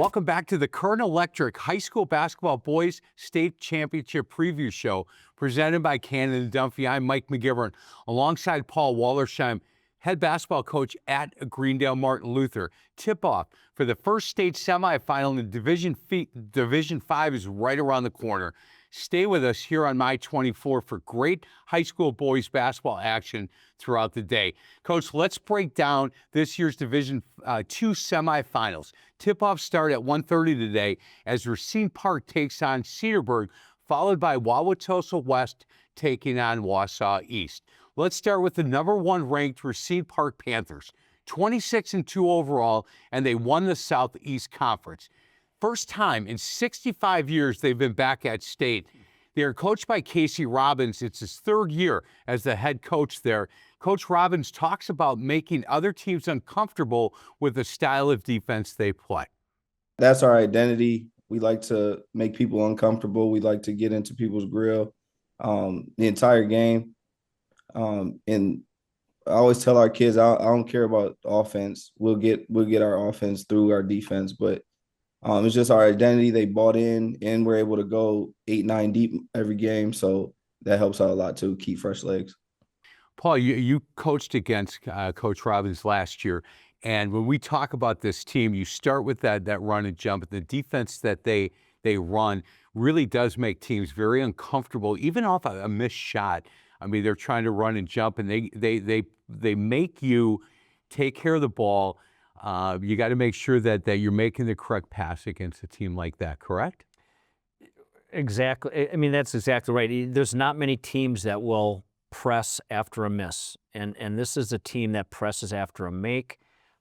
Welcome back to the Current Electric High School Basketball Boys State Championship Preview Show presented by Cannon and Dunphy. I'm Mike McGivern alongside Paul Wallersheim, head basketball coach at Greendale Martin Luther. Tip-off for the first state semifinal in Division 5 is right around the corner. Stay with us here on My 24 for great high school boys basketball action throughout the day. Coach, let's break down this year's Division 2 semifinals. Tip-offs start at 1:30 today as Racine Park takes on Cedarburg, followed by Wauwatosa West taking on Wausau East. Let's start with the number 1 ranked Racine Park Panthers, 26-2 overall, and they won the Southeast Conference. First time in 65 years they've been back at state. They are coached by Casey Robbins. It's his 3rd year as the head coach there. Coach Robbins talks about making other teams uncomfortable with the style of defense they play. That's our identity. We like to make people uncomfortable. We like to get into people's grill the entire game. And I always tell our kids, I don't care about offense. We'll get our offense through our defense, but it's just our identity. They bought in, and we're able to go 8-9 deep every game, so that helps out a lot too. Keep fresh legs. Paul, you coached against Coach Robbins last year, and when we talk about this team, you start with that run and jump. The defense that they run really does make teams very uncomfortable, even off a missed shot. I mean, they're trying to run and jump, and they make you take care of the ball. You got to make sure that you're making the correct pass against a team like that, correct? Exactly. I mean, that's exactly right. There's not many teams that will press after a miss. And this is a team that presses after a make,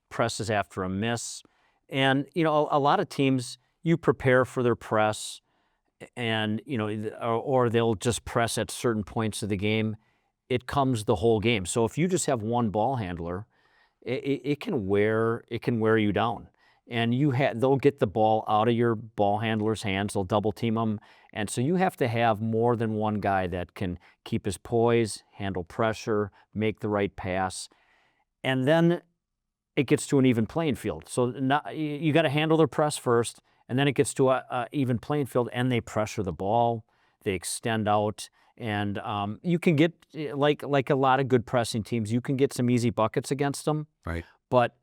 presses after a miss. And, you know, a lot of teams, you prepare for their press and, you know, or they'll just press at certain points of the game. It comes the whole game. So if you just have one ball handler, it can wear you down, and they'll get the ball out of your ball handler's hands. They'll double team them, and so you have to have more than one guy that can keep his poise, handle pressure, make the right pass, and then it gets to an even playing field. So you got to handle their press first, and then it gets to a even playing field, and they pressure the ball, they extend out. And you can get, like a lot of good pressing teams, you can get some easy buckets against them. Right. But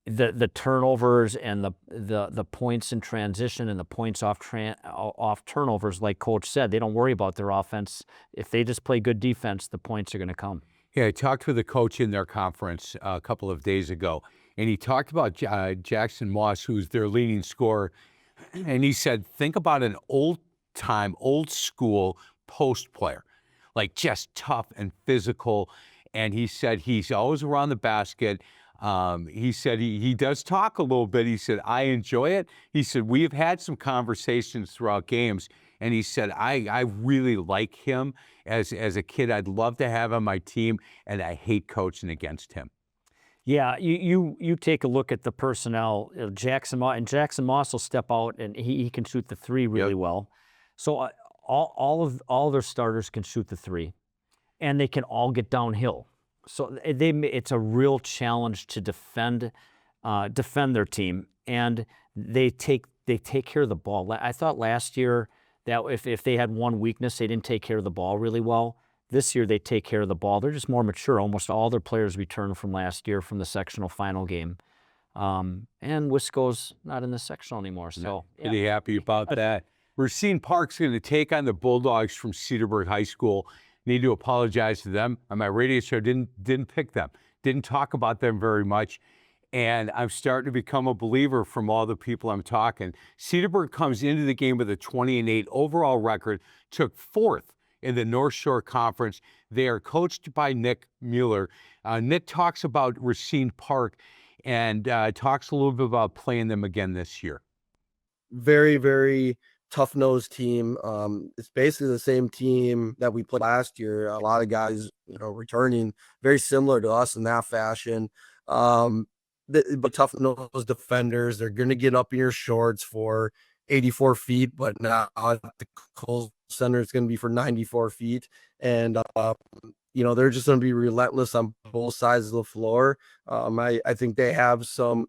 the turnovers and the points in transition and the points off turnovers, like Coach said, they don't worry about their offense. If they just play good defense, the points are going to come. Yeah, I talked with a coach in their conference a couple of days ago, and he talked about Jackson Moss, who's their leading scorer, and he said, think about an old school post player, like just tough and physical. And he said he's always around the basket. He said he does talk a little bit. He said, I enjoy it. He said, we have had some conversations throughout games. And he said, I really like him as a kid. I'd love to have on my team, and I hate coaching against him. Yeah, you take a look at the personnel. Jackson Moss will step out, and he can shoot the three really well. So all their starters can shoot the three, and they can all get downhill. So it's a real challenge to defend their team, and they take care of the ball. I thought last year that if they had one weakness, they didn't take care of the ball really well. This year they take care of the ball. They're just more mature. Almost all their players returned from last year from the sectional final game. And Wisco's not in the sectional anymore. So Pretty happy about that. Racine Park's going to take on the Bulldogs from Cedarburg High School. Need to apologize to them. On my radio show, didn't pick them. Didn't talk about them very much. And I'm starting to become a believer from all the people I'm talking. Cedarburg comes into the game with a 20-8 overall record, took 4th in the North Shore Conference. They are coached by Nick Mueller. Nick talks about Racine Park and talks a little bit about playing them again this year. Very, very tough-nosed team. It's basically the same team that we played last year. A lot of guys, returning, very similar to us in that fashion. But tough-nosed defenders. They're going to get up in your shorts for 84 feet, but now at the Kohl Center, it's going to be for 94 feet. And, they're just going to be relentless on both sides of the floor. I think they have some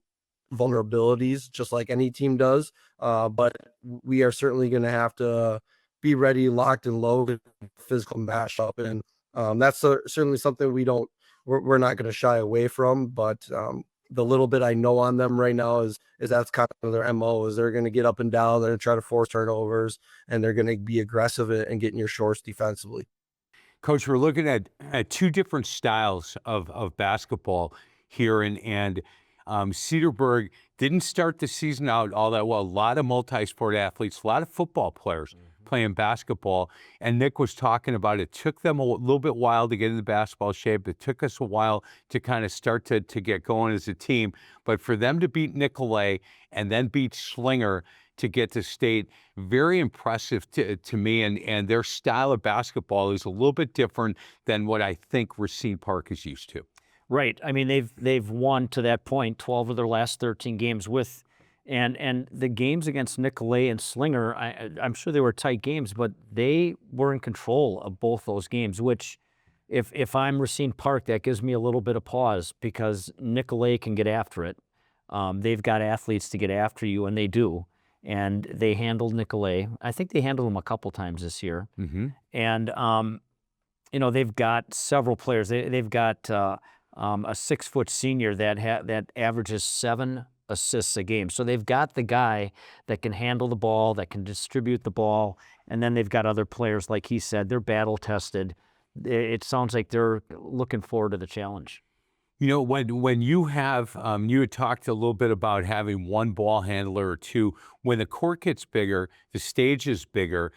vulnerabilities, just like any team does. But we are certainly going to have to be ready, locked and loaded, physical matchup, and that's certainly something we're not going to shy away from. But the little bit I know on them right now is that's kind of their MO. Is they're going to get up and down, they're going to try to force turnovers, and they're going to be aggressive and get in your shorts defensively. Coach, we're looking at two different styles of basketball here, and Cedarburg didn't start the season out all that well. A lot of multi-sport athletes, a lot of football players playing basketball, and Nick was talking about it took them a little bit while to get into basketball shape. It took us a while to kind of start to get going as a team, but for them to beat Nicolay and then beat Slinger to get to state, very impressive to me, and their style of basketball is a little bit different than what I think Racine Park is used to. Right. I mean, they've won to that point 12 of their last 13 games with, and the games against Nicolay and Slinger, I'm sure they were tight games, but they were in control of both those games, which if I'm Racine Park, that gives me a little bit of pause because Nicolay can get after it. They've got athletes to get after you, and they do. And they handled Nicolay. I think they handled him a couple times this year. Mm-hmm. And, they've got several players. They've got a 6-foot senior that averages 7 assists a game. So they've got the guy that can handle the ball, that can distribute the ball. And then they've got other players, like he said, they're battle tested. It sounds like they're looking forward to the challenge. You know, when you have, you had talked a little bit about having one ball handler or two. When the court gets bigger, the stage is bigger.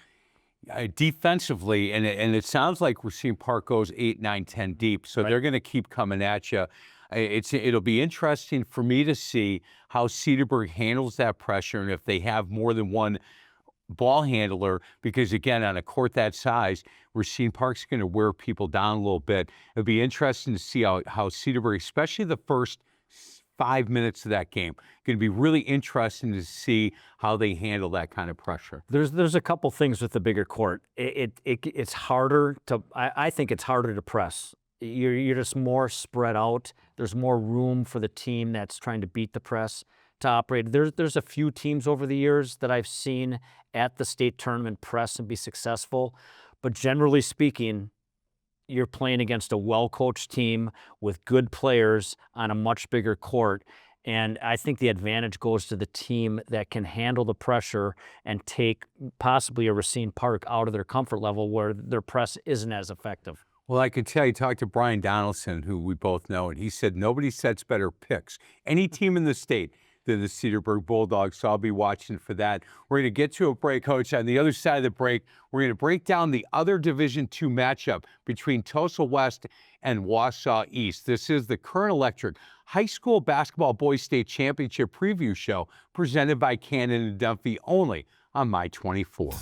Defensively, and it sounds like Racine Park goes 8, 9, 10 deep, so they're going to keep coming at you. It'll be interesting for me to see how Cedarburg handles that pressure, and if they have more than one ball handler, because again, on a court that size, Racine Park's going to wear people down a little bit. It'll be interesting to see how Cedarburg, especially the first 5 minutes of that game, going to be really interesting to see how they handle that kind of pressure. There's a couple things with the bigger court. It's harder to, I think it's harder to press. You're just more spread out. There's more room for the team that's trying to beat the press to operate. There's a few teams over the years that I've seen at the state tournament press and be successful, but generally speaking, you're playing against a well-coached team with good players on a much bigger court. And I think the advantage goes to the team that can handle the pressure and take possibly a Racine Park out of their comfort level where their press isn't as effective. Well, I can tell you, talked to Brian Donaldson, who we both know, and he said nobody sets better picks. Any team in the state than the Cedarburg Bulldogs, so I'll be watching for that. We're going to get to a break, Coach. On the other side of the break, we're going to break down the other Division II matchup between Tulsa West and Wausau East. This is the Current Electric High School Basketball Boys State Championship Preview Show presented by Cannon and Dunphy only on My 24.